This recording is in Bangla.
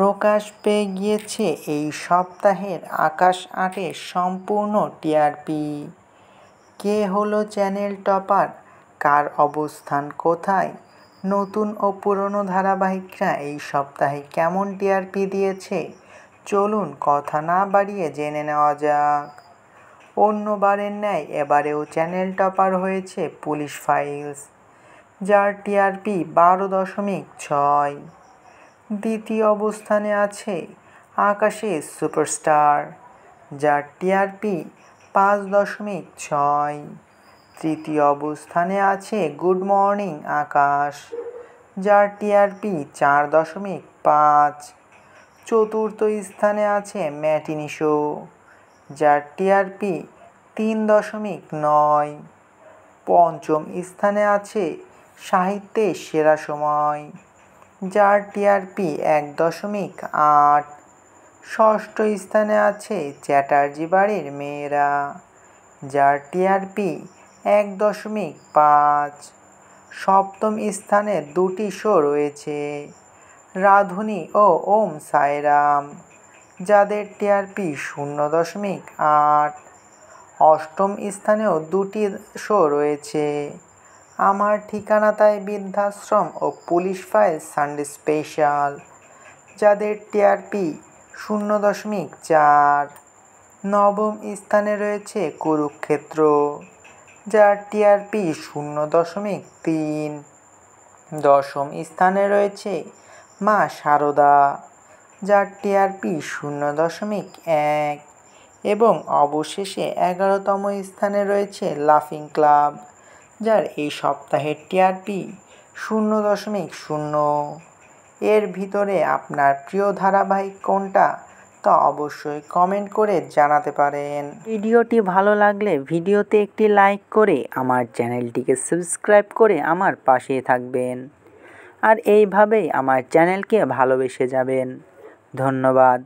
প্রকাশ পেয়ে গিয়েছে এই সপ্তাহের আকাশ আটের সম্পূর্ণ টিআরপি। কে হলো চ্যানেল টপার, কার অবস্থান কোথায়, নতুন ও পুরনো ধারাবাহিকরা এই সপ্তাহে কেমন টিআরপি দিয়েছে, চলুন কথা না বাড়িয়ে জেনে নেওয়া যাক। অন্যবারের ন্যায় এবারেও চ্যানেল টপার হয়েছে পুলিশ ফাইলস, যার টিআরপি 12.6। দ্বিতীয় অবস্থানে আছে আকাশের সুপারস্টার, যার টিআরপি 5.6। তৃতীয় অবস্থানে আছে গুড মর্নিং আকাশ, যার টিআরপি 4.5। চতুর্থ স্থানে আছে ম্যাটিনি শো, যার টিআরপি 3.9। পঞ্চম স্থানে আছে সাহিত্যের সেরা সময়, যার টিআরপি 1.8। ষষ্ঠ স্থানে আছে চ্যাটার্জি বাড়ির মেয়েরা, যার টিআরপি 1.5। সপ্তম স্থানে দুটি শো রয়েছে, রাঁধুনি ও ওম সাইরাম, যাদের টিআরপি 0.8। অষ্টম স্থানেও দুটি শো রয়েছে, আমার ঠিকানা তাই বৃদ্ধাশ্রম ও পুলিশ ফাইল সানডে স্পেশাল, যাদের টিআরপি 0.4। নবম স্থানে রয়েছে কুরুক্ষেত্র, যার টিআরপি 0.3। দশম স্থানে রয়েছে মা শারদা, যার টিআরপি 0.1। এবং অবশেষে 11তম স্থানে রয়েছে লাফিং ক্লাব, যার এই সপ্তাহের টিআরপি 0.0। এর ভিতরে আপনার প্রিয় ধারাবাহিক কোনটা তা অবশ্যই কমেন্ট করে জানাতে পারেন। ভিডিওটি ভালো লাগলে ভিডিওতে একটি লাইক করে আমার চ্যানেলটিকে সাবস্ক্রাইব করে আমার পাশে থাকবেন, আর এইভাবেই আমার চ্যানেলকে ভালোবেসে যাবেন। ধন্যবাদ।